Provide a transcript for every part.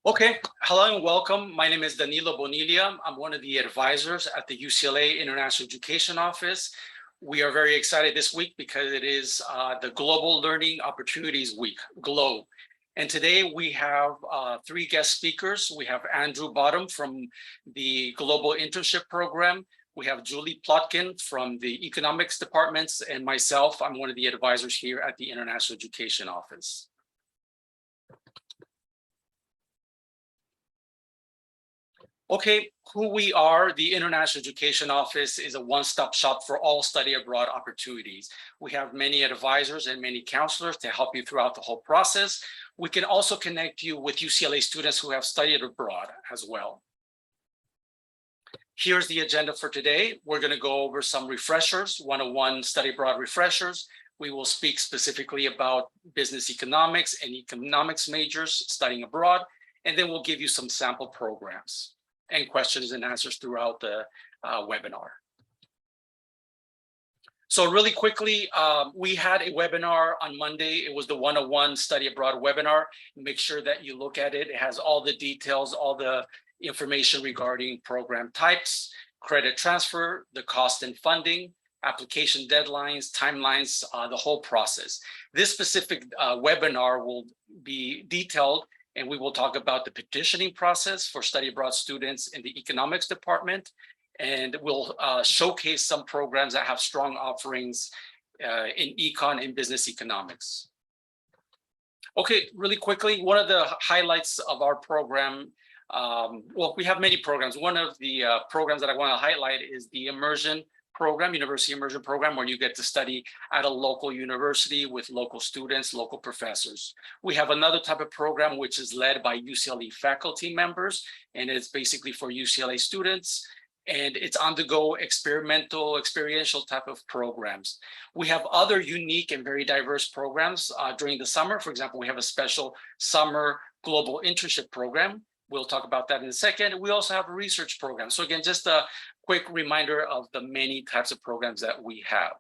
Okay, hello and welcome. My name is Danilo Bonilla. I'm one of the advisors at the UCLA International Education Office. We are very excited this week because it is the Global Learning Opportunities Week, GLOW. And today we have three guest speakers. We have Andrew Bottom from the Global Internship Program. We have Julie Plotkin from the Economics Departments, and myself, I'm one of the advisors here at the International Education Office. Okay, who we are, the International Education Office is a one-stop shop for all study abroad opportunities. We have many advisors and many counselors to help you throughout the whole process. We can also connect you with UCLA students who have studied abroad as well. Here's the agenda for today. We're going to go over some refreshers, 101 study abroad refreshers. We will speak specifically about business economics and economics majors studying abroad, and then we'll give you some sample programs and questions and answers throughout the webinar. So really quickly, we had a webinar on Monday. It was the 101 Study Abroad webinar. Make sure that you look at it. It has all the details, all the information regarding program types, credit transfer, the cost and funding, application deadlines, timelines, the whole process. This specific webinar will be detailed, and we will talk about the petitioning process for study abroad students in the economics department. And we'll showcase some programs that have strong offerings in econ and business economics. Okay, really quickly, one of the highlights of our program, well, we have many programs. One of the programs that I want to highlight is the immersion program, University Immersion Program, where you get to study at a local university with local students, local professors. We have another type of program which is led by UCLA faculty members, and it's basically for UCLA students, and it's on-the-go experiential type of programs. We have other unique and very diverse programs during the summer. For example, we have a special summer global internship program. We'll talk about that in a second. We also have a research program. So again, just a quick reminder of the many types of programs that we have.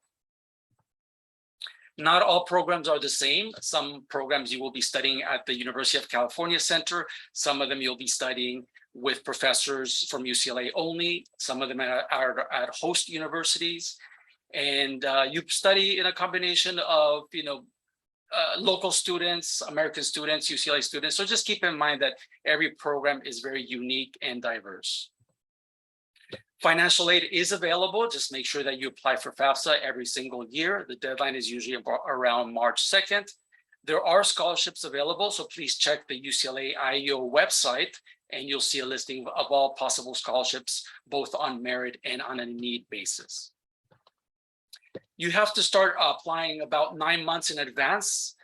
Not all programs are the same. Some programs you will be studying at the University of California Center. Some of them you'll be studying with professors from UCLA only. Some of them are at host universities. And you study in a combination of, local students, American students, UCLA students. So just keep in mind that every program is very unique and diverse. Financial aid is available. Just make sure that you apply for FAFSA every single year. The deadline is usually around March 2nd. There are scholarships available, so please check the UCLA IEO website, and you'll see a listing of all possible scholarships, both on merit and on a need basis. You have to start applying about 9 months in advance.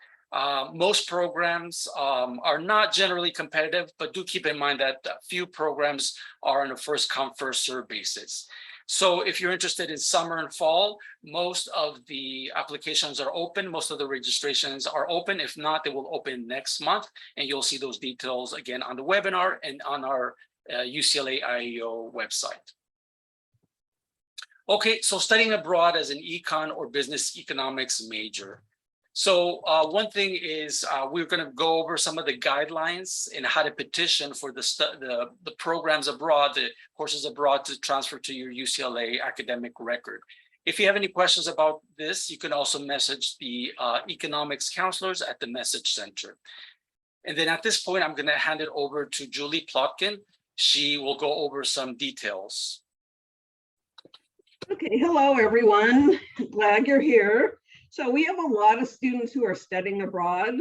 Most programs are not generally competitive, but do keep in mind that few programs are on a first come, first serve basis. So if you're interested in summer and fall, most of the applications are open. Most of the registrations are open. If not, they will open next month. And you'll see those details again on the webinar and on our UCLA IEO website. Okay, so studying abroad as an econ or business economics major. So one thing is we're going to go over some of the guidelines and how to petition for the programs abroad, the courses abroad to transfer to your UCLA academic record. If you have any questions about this, you can also message the economics counselors at the message center. And then at this point, I'm going to hand it over to Julie Plotkin. She will go over some details. Okay, hello everyone. Glad you're here. So we have a lot of students who are studying abroad,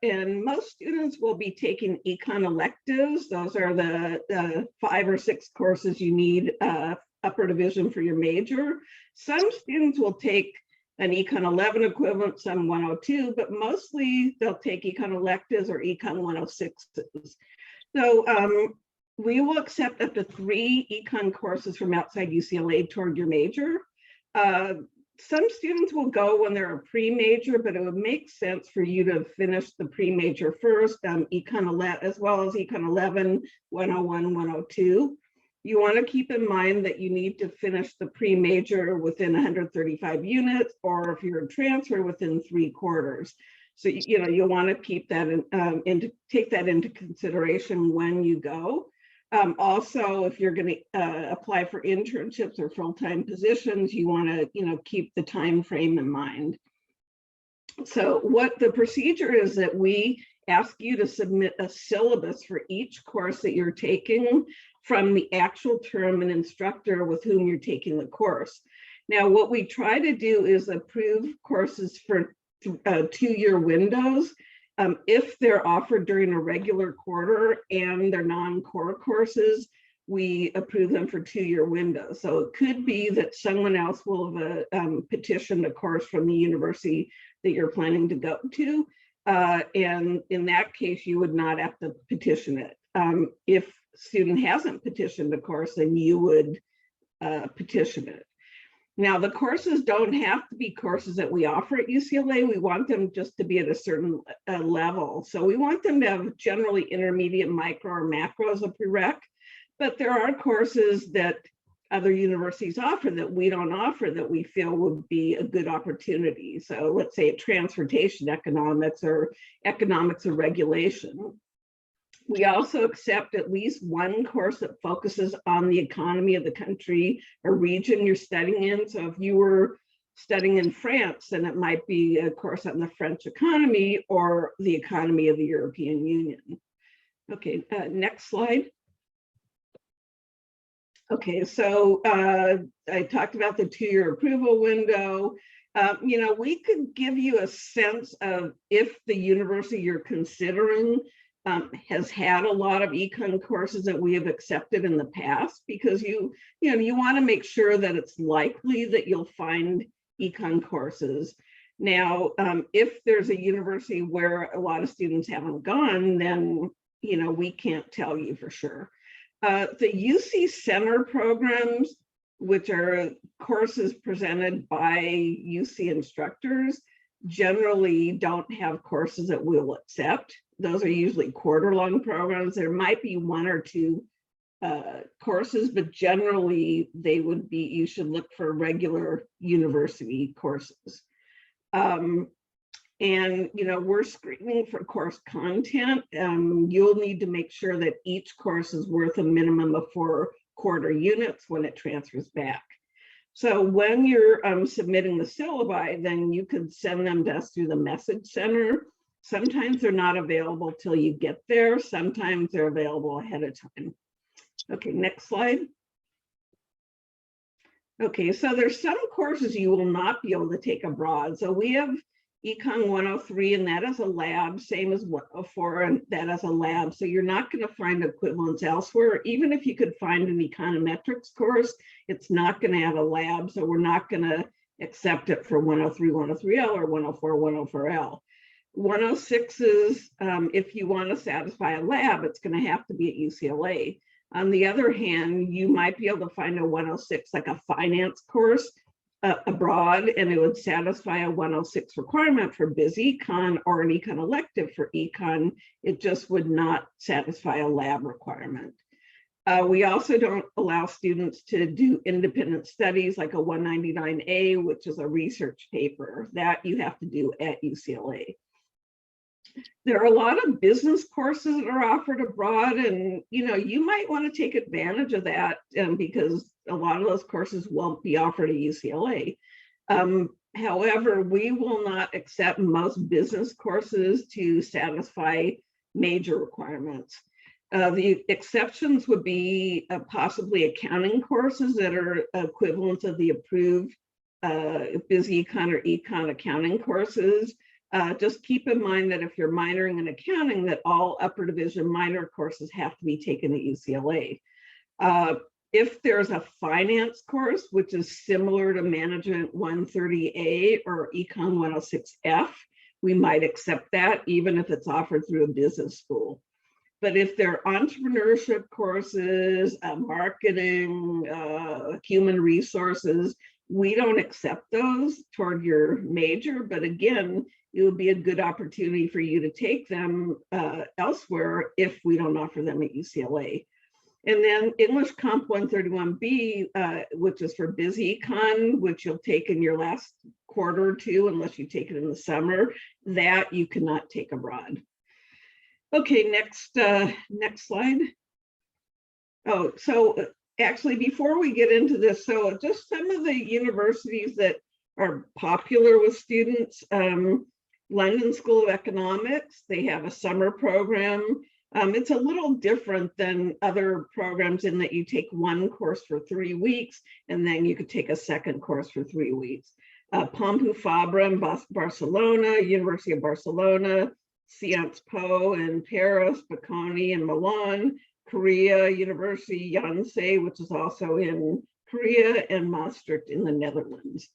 and most students will be taking econ electives. Those are the 5 or 6 courses you need upper division for your major. Some students will take an Econ 11 equivalent, some 102, but mostly they'll take Econ electives or Econ 106s. So we will accept up to 3 Econ courses from outside UCLA toward your major. Some students will go when they're a pre-major, but it would make sense for you to finish the pre-major first, Econ 11, as well as Econ 11, 101, 102. You want to keep in mind that you need to finish the pre-major within 135 units, or if you're a transfer, within 3 quarters. So, you'll want to keep that take that into consideration when you go. Also, if you're going to apply for internships or full-time positions, you want to, keep the time frame in mind. So what the procedure is that we ask you to submit a syllabus for each course that you're taking from the actual term and instructor with whom you're taking the course. Now, what we try to do is approve courses for 2-year windows. If they're offered during a regular quarter and they're non-core courses, we approve them for 2-year windows. So it could be that someone else will have petitioned a course from the university that you're planning to go to. And in that case, you would not have to petition it. If student hasn't petitioned a course, then you would petition it. Now, the courses don't have to be courses that we offer at UCLA. We want them just to be at a certain level. So we want them to have generally intermediate, micro, or macro as a prereq. But there are courses that other universities offer that we don't offer that we feel would be a good opportunity. So let's say transportation economics or economics of regulation. We also accept at least one course that focuses on the economy of the country or region you're studying in. So if you were studying in France, then it might be a course on the French economy or the economy of the European Union. Okay, next slide. Okay, so I talked about the 2-year approval window. We could give you a sense of if the university you're considering has had a lot of econ courses that we have accepted in the past, because you want to make sure that it's likely that you'll find econ courses. Now, if there's a university where a lot of students haven't gone, then we can't tell you for sure. The UC Center programs, which are courses presented by UC instructors, generally don't have courses that we'll accept. Those are usually quarter-long programs. There might be 1 or 2 courses, but generally they would be, you should look for regular university courses. And we're screening for course content. You'll need to make sure that each course is worth a minimum of 4 quarter units when it transfers back. So when you're submitting the syllabi, then you could send them to us through the message center. Sometimes they're not available till you get there. Sometimes they're available ahead of time. Okay, next slide. Okay, so there's some courses you will not be able to take abroad. So we have Econ 103, and that is a lab, same as 104, and that is a lab. So you're not going to find equivalents elsewhere. Even if you could find an econometrics course, it's not going to have a lab. So we're not going to accept it for 103, 103L or 104, 104L. 106s, if you want to satisfy a lab, it's going to have to be at UCLA. On the other hand, you might be able to find a 106, like a finance course abroad, and it would satisfy a 106 requirement for BizEcon or an econ elective for econ. It just would not satisfy a lab requirement. We also don't allow students to do independent studies like a 199A, which is a research paper that you have to do at UCLA. There are a lot of business courses that are offered abroad, and you might want to take advantage of that because a lot of those courses won't be offered at UCLA. However, we will not accept most business courses to satisfy major requirements. The exceptions would be possibly accounting courses that are equivalent of the approved BizEcon or econ accounting courses. Just keep in mind that if you're minoring in accounting, that all upper division minor courses have to be taken at UCLA. If there's a finance course, which is similar to Management 130A or Econ 106F, we might accept that even if it's offered through a business school. But if they're entrepreneurship courses, marketing, human resources, we don't accept those toward your major. But again, it would be a good opportunity for you to take them elsewhere if we don't offer them at UCLA. And then English Comp 131B, which is for Biz Econ, which you'll take in your last quarter or two, unless you take it in the summer, that you cannot take abroad. Okay, next slide. Oh, so actually, before we get into this, so just some of the universities that are popular with students. London School of Economics, they have a summer program. It's a little different than other programs in that you take one course for 3 weeks, and then you could take a second course for 3 weeks. Pompeu Fabra in Barcelona, University of Barcelona, Sciences Po in Paris, Bocconi in Milan, Korea, University Yonsei, which is also in Korea, and Maastricht in the Netherlands.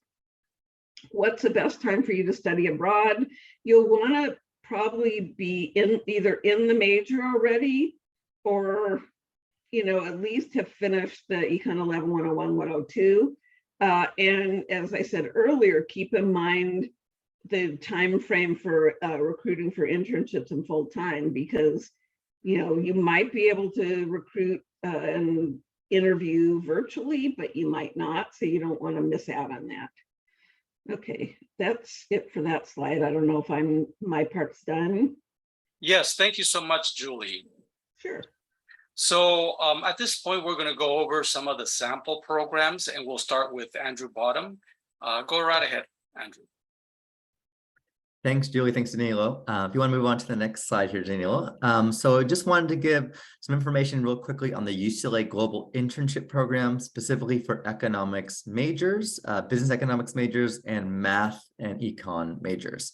What's the best time for you to study abroad? You'll want to probably be either in the major already, or at least have finished the Econ 11 101 102. And as I said earlier, keep in mind the time frame for recruiting for internships and full time, because you might be able to recruit and interview virtually, but you might not, so you don't want to miss out on that. Okay, that's it for that slide. I don't know if my part's done. Yes, thank you so much, Julie. Sure. So at this point, we're going to go over some of the sample programs, and we'll start with Andrew Bottom. Go right ahead, Andrew. Thanks, Julie. Thanks, Danilo. If you want to move on to the next slide here, Danilo. So I just wanted to give some information real quickly on the UCLA Global Internship Program, specifically for economics majors, business economics majors, and math and econ majors.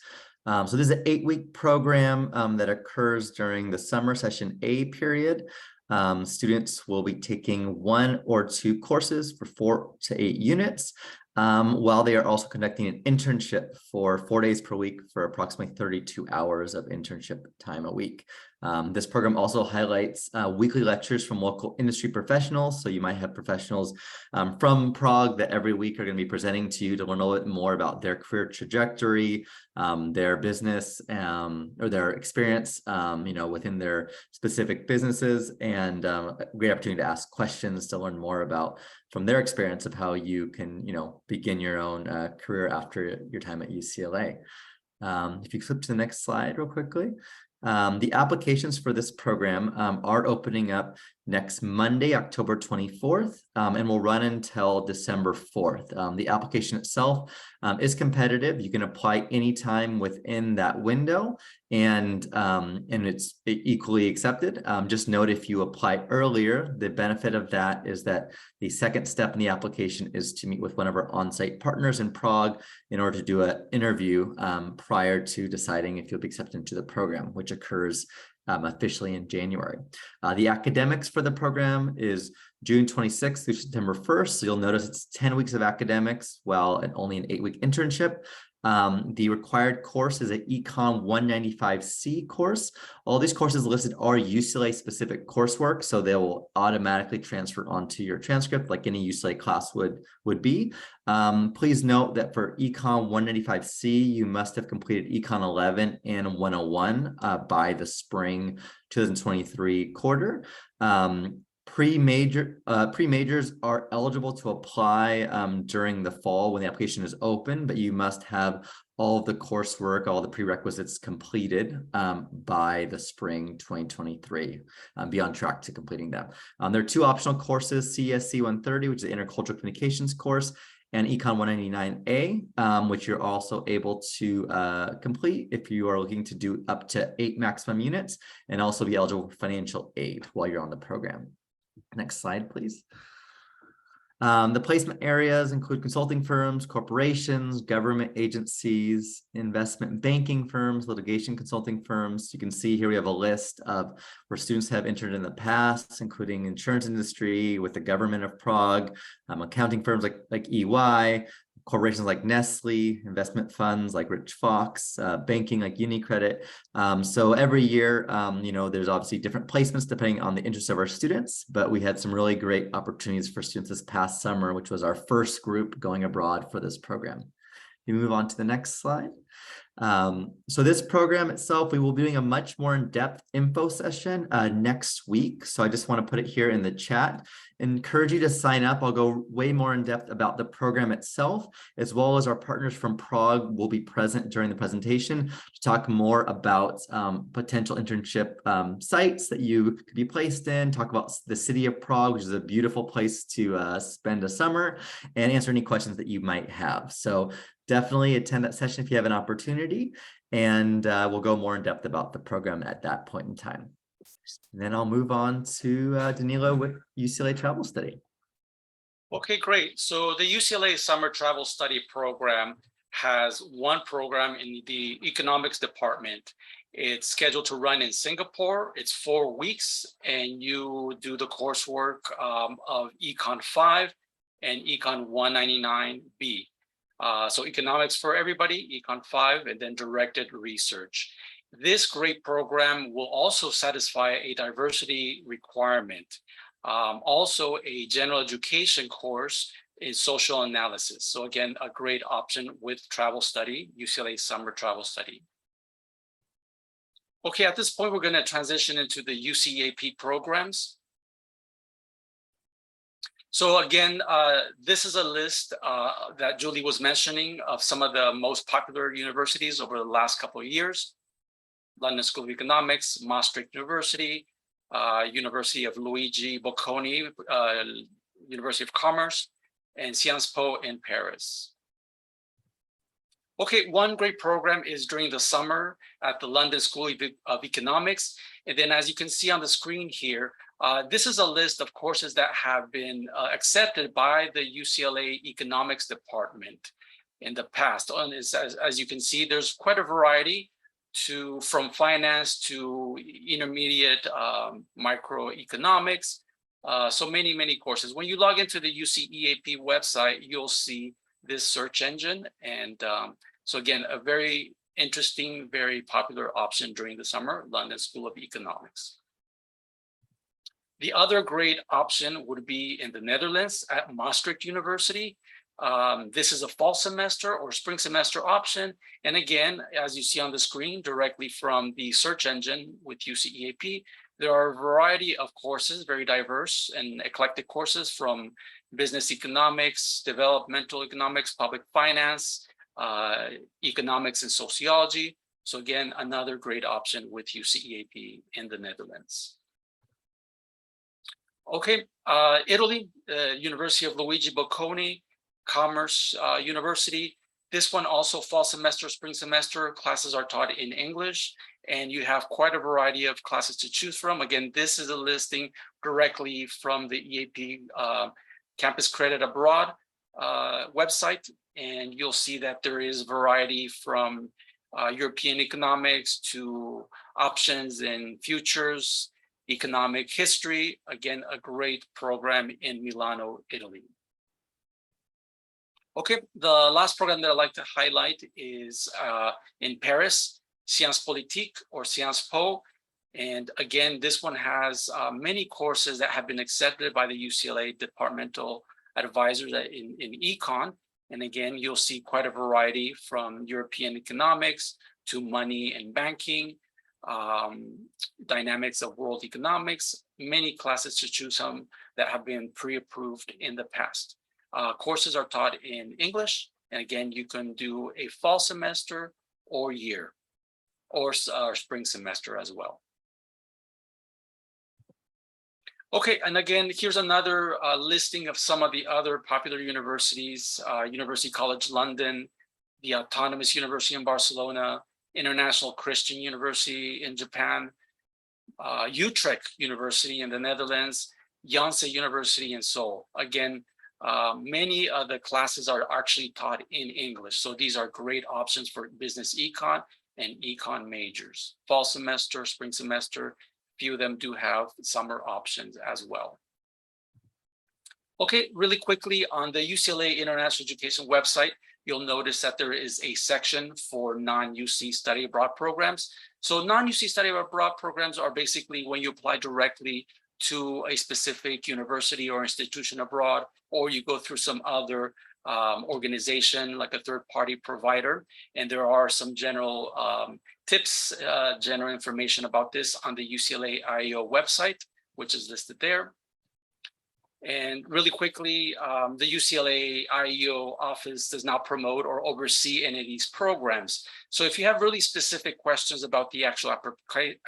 So this is an 8-week program that occurs during the summer session A period. Students will be taking 1 or 2 courses for 4 to 8 units. While they are also conducting an internship for 4 days per week for approximately 32 hours of internship time a week. This program also highlights weekly lectures from local industry professionals. So you might have professionals from Prague that every week are going to be presenting to you to learn a little bit more about their career trajectory, their business, or their experience, within their specific businesses, and a great opportunity to ask questions to learn more about from their experience of how you can, begin your own career after your time at UCLA. If you flip to the next slide real quickly. The applications for this program are opening up next Monday, October 24th, and will run until December 4th. The application itself is competitive. You can apply anytime within that window, and it's equally accepted. Just note, if you apply earlier, the benefit of that is that the second step in the application is to meet with one of our on-site partners in Prague in order to do an interview prior to deciding if you'll be accepted into the program, which occurs officially in January. The academics for the program is June 26th through September 1st. So you'll notice it's 10 weeks of academics, and only an 8-week internship. The required course is an Econ 195C course. All these courses listed are UCLA specific coursework, so they will automatically transfer onto your transcript like any UCLA class would be. Please note that for Econ 195C, you must have completed Econ 11 and 101 by the spring 2023 quarter. Pre-majors are eligible to apply during the fall when the application is open, but you must have all of the coursework, all the prerequisites completed by the spring 2023. Be on track to completing them. There are 2 optional courses, CSC 130, which is the Intercultural Communications course, and Econ 199A, which you're also able to complete if you are looking to do up to 8 maximum units, and also be eligible for financial aid while you're on the program. Next slide, please. The placement areas include consulting firms, corporations, government agencies, investment banking firms, litigation consulting firms. You can see here we have a list of where students have interned in the past, including insurance industry with the government of Prague, accounting firms like EY, corporations like Nestle, investment funds like Rich Fox, banking like UniCredit. So every year, there's obviously different placements depending on the interests of our students, but we had some really great opportunities for students this past summer, which was our first group going abroad for this program. You move on to the next slide. So this program itself, we will be doing a much more in-depth info session next week. So I just want to put it here in the chat. Encourage you to sign up. I'll go way more in depth about the program itself, as well as our partners from Prague will be present during the presentation to talk more about potential internship sites that you could be placed in, talk about the city of Prague, which is a beautiful place to spend a summer, and answer any questions that you might have. So definitely attend that session if you have an opportunity, and we'll go more in depth about the program at that point in time. And then I'll move on to Danilo with UCLA Travel Study. Okay, great. So the UCLA Summer Travel Study Program has one program in the economics department. It's scheduled to run in Singapore. It's 4 weeks, and you do the coursework of Econ 5 and Econ 199B. So economics for everybody, Econ 5, and then directed research. This great program will also satisfy a diversity requirement. Also a general education course in social analysis. So again, a great option with travel study, UCLA Summer Travel Study. Okay, at this point, we're going to transition into the UCAP programs. So again, this is a list that Julie was mentioning of some of the most popular universities over the last couple of years. London School of Economics, Maastricht University, University of Luigi Bocconi, University of Commerce, and Sciences Po in Paris. Okay, one great program is during the summer at the London School of Economics. And then as you can see on the screen here, this is a list of courses that have been accepted by the UCLA Economics Department in the past. And as you can see, there's quite a variety from finance to intermediate microeconomics. So many courses. When you log into the UCEAP website, you'll see this search engine. And so again, a very interesting, very popular option during the summer, London School of Economics. The other great option would be in the Netherlands at Maastricht University. This is a fall semester or spring semester option. And again, as you see on the screen, directly from the search engine with UCEAP, there are a variety of courses, very diverse and eclectic courses from business economics, developmental economics, public finance, economics and sociology. So again, another great option with UCEAP in the Netherlands. Okay, Italy, University of Luigi Bocconi, Commerce University. This one also fall semester, spring semester, classes are taught in English, and you have quite a variety of classes to choose from. Again, this is a listing directly from the EAP Campus Credit Abroad website, and you'll see that there is variety from European economics to options and futures, economic history. Again, a great program in Milano, Italy. Okay, the last program that I'd like to highlight is in Paris, Sciences Politiques or Sciences Po. And again, this one has many courses that have been accepted by the UCLA departmental advisors in econ. And again, you'll see quite a variety from European economics to money and banking, dynamics of world economics, many classes to choose from that have been pre-approved in the past. Courses are taught in English, and again, you can do a fall semester or year, or spring semester as well. Okay, and again, here's another listing of some of the other popular universities, University College London, the Autonomous University in Barcelona, International Christian University in Japan, Utrecht University in the Netherlands, Yonsei University in Seoul. Again, many of the classes are actually taught in English. So these are great options for business econ and econ majors. Fall semester, spring semester, few of them do have summer options as well. Okay, really quickly on the UCLA International Education website, you'll notice that there is a section for non-UC study abroad programs. So non-UC study abroad programs are basically when you apply directly to a specific university or institution abroad, or you go through some other organization, like a third-party provider. And there are some general tips, general information about this on the UCLA IEO website, which is listed there. And really quickly, the UCLA IEO office does not promote or oversee any of these programs. So if you have really specific questions about the actual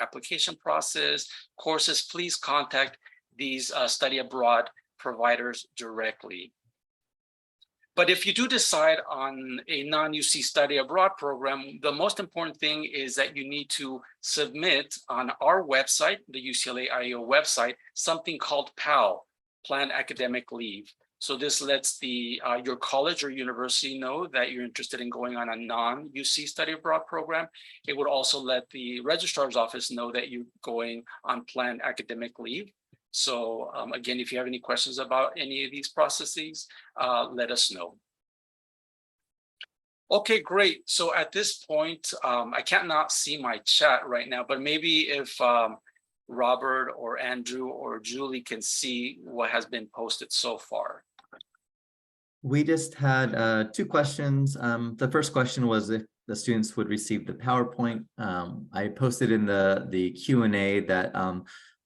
application process, courses, please contact these study abroad providers directly. But if you do decide on a non-UC study abroad program, the most important thing is that you need to submit on our website, the UCLA IEO website, something called PAL, Planned Academic Leave. So this lets your college or university know that you're interested in going on a non-UC study abroad program. It would also let the registrar's office know that you're going on planned academic leave. So again, if you have any questions about any of these processes, let us know. Okay, great. So at this point, I can't not see my chat right now, but maybe if Robert or Andrew or Julie can see what has been posted so far. We just had 2 questions. The first question was if the students would receive the PowerPoint. I posted in the Q&A that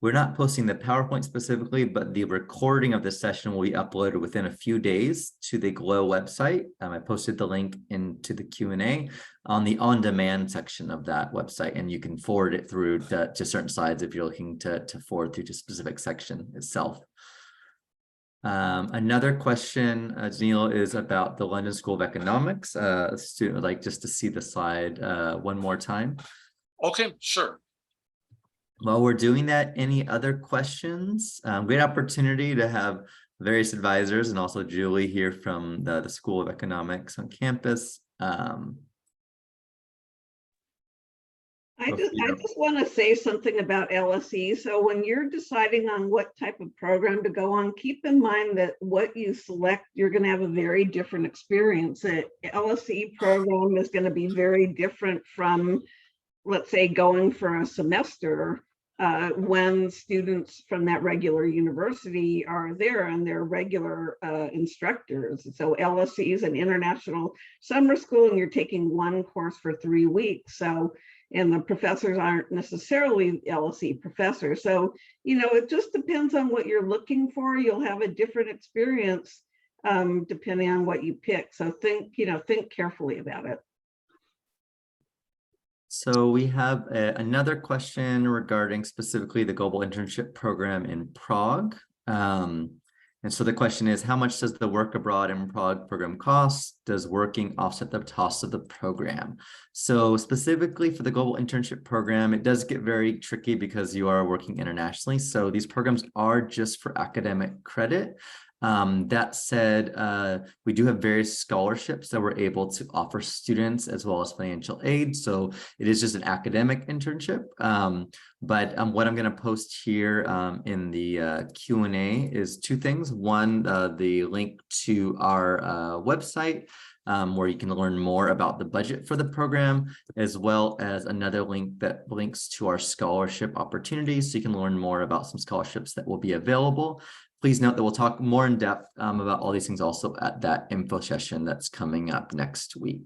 we're not posting the PowerPoint specifically, but the recording of the session will be uploaded within a few days to the GLOW website. I posted the link into the Q&A on the on-demand section of that website, and you can forward it through to certain slides if you're looking to forward through to a specific section itself. Another question, Danilo, is about the London School of Economics. A student would like just to see the slide one more time. Okay, sure. While we're doing that, any other questions? Great opportunity to have various advisors and also Julie here from the School of Economics on campus. I just want to say something about LSE. So when you're deciding on what type of program to go on, keep in mind that what you select, you're going to have a very different experience. An LSE program is going to be very different from, let's say, going for a semester when students from that regular university are there and they're regular instructors. So LSE is an international summer school and you're taking one course for 3 weeks. So, and the professors aren't necessarily LSE professors. So, you know, it just depends on what you're looking for. You'll have a different experience depending on what you pick. So think carefully about it. So we have another question regarding specifically the Global Internship Program in Prague. And so the question is, how much does the Work Abroad in Prague program cost? Does working offset the cost of the program? So specifically for the Global Internship Program, it does get very tricky because you are working internationally. So these programs are just for academic credit. That said, we do have various scholarships that we're able to offer students as well as financial aid. So it is just an academic internship. But what I'm going to post here in the Q&A is 2 things. One, the link to our website, where you can learn more about the budget for the program, as well as another link that links to our scholarship opportunities. So you can learn more about some scholarships that will be available. Please note that we'll talk more in depth about all these things also at that info session that's coming up next week.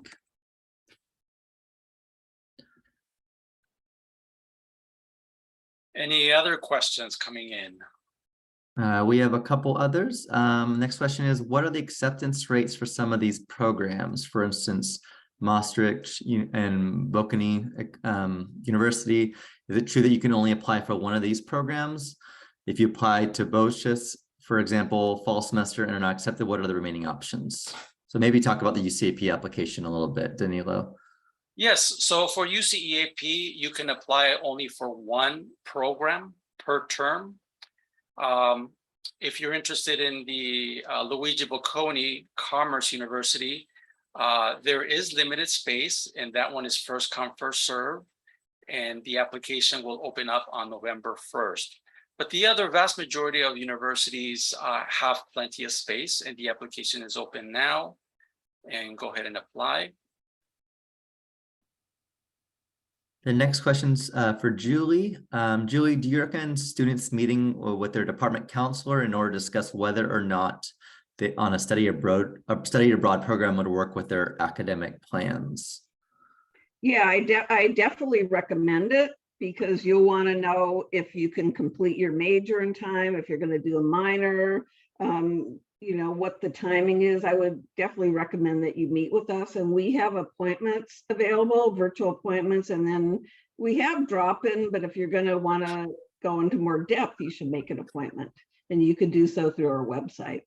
Any other questions coming in? We have a couple others. Next question is, what are the acceptance rates for some of these programs? For instance, Maastricht and Bocconi University. Is it true that you can only apply for one of these programs? If you apply to BOCHUS, for example, fall semester and are not accepted, what are the remaining options? So maybe talk about the UCAP application a little bit, Danilo. Yes, so for UCEAP, you can apply only for one program per term. If you're interested in the Luigi Bocconi Commerce University, there is limited space, and that one is first come, first serve, and the application will open up on November 1st. But the other vast majority of universities have plenty of space, and the application is open now. And go ahead and apply. The next question's for Julie. Julie, do you recommend students meeting with their department counselor in order to discuss whether or not on a study abroad program would work with their academic plans? Yeah, I definitely recommend it because you'll want to know if you can complete your major in time, if you're going to do a minor, you know, what the timing is. I would definitely recommend that you meet with us, and we have appointments available, virtual appointments, and then we have drop-in, but if you're going to want to go into more depth, you should make an appointment, and you could do so through our website.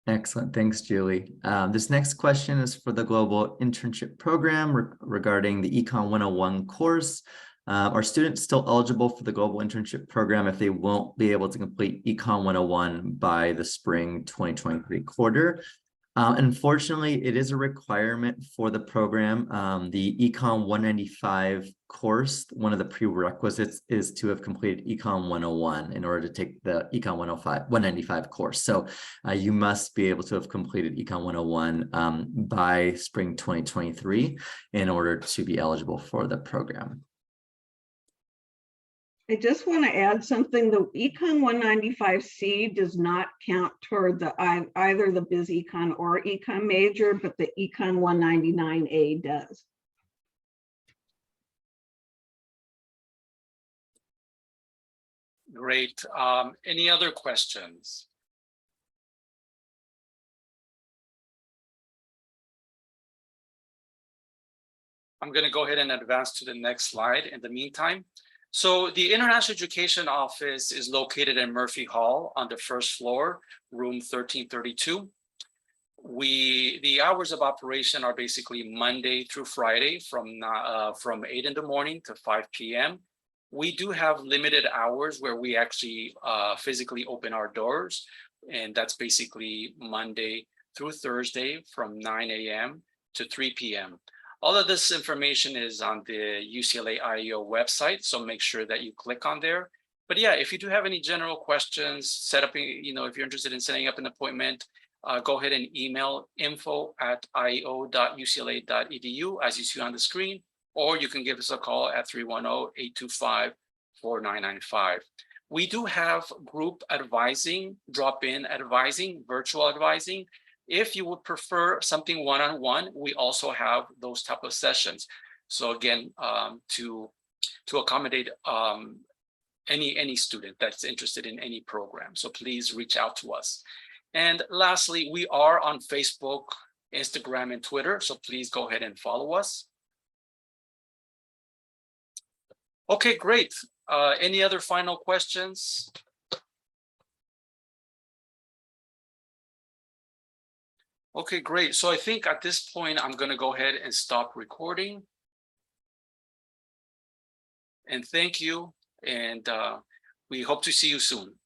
Excellent. Thanks, Julie. This next question is for the Global Internship Program regarding the Econ 101 course. Are students still eligible for the Global Internship Program if they won't be able to complete Econ 101 by the spring 2023 quarter? Unfortunately, it is a requirement for the program. The Econ 195 course, one of the prerequisites is to have completed Econ 101 in order to take the Econ 195 course. So you must be able to have completed Econ 101 by spring 2023 in order to be eligible for the program. I just want to add something. The Econ 195C does not count toward the either the Biz Econ or Econ major, but the Econ 199A does. Great. Any other questions? I'm going to go ahead and advance to the next slide in the meantime. So the International Education Office is located in Murphy Hall on the first floor, room 1332. The hours of operation are basically Monday through Friday from 8 in the morning to 5 p.m. We do have limited hours where we actually physically open our doors, and that's basically Monday through Thursday from 9 a.m. to 3 p.m. All of this information is on the UCLA IEO website, so make sure that you click on there. But yeah, if you do have any general questions, if you're interested in setting up an appointment, go ahead and email info@ieo.ucla.edu as you see on the screen, or you can give us a call at 310-825-4995. We do have group advising, drop-in advising, virtual advising. If you would prefer something one-on-one, we also have those type of sessions. So again, to accommodate any student that's interested in any program. So please reach out to us. And lastly, we are on Facebook, Instagram, and Twitter. So please go ahead and follow us. Okay, great. Any other final questions? Okay, great. So I think at this point, I'm going to go ahead and stop recording. And thank you. And we hope to see you soon.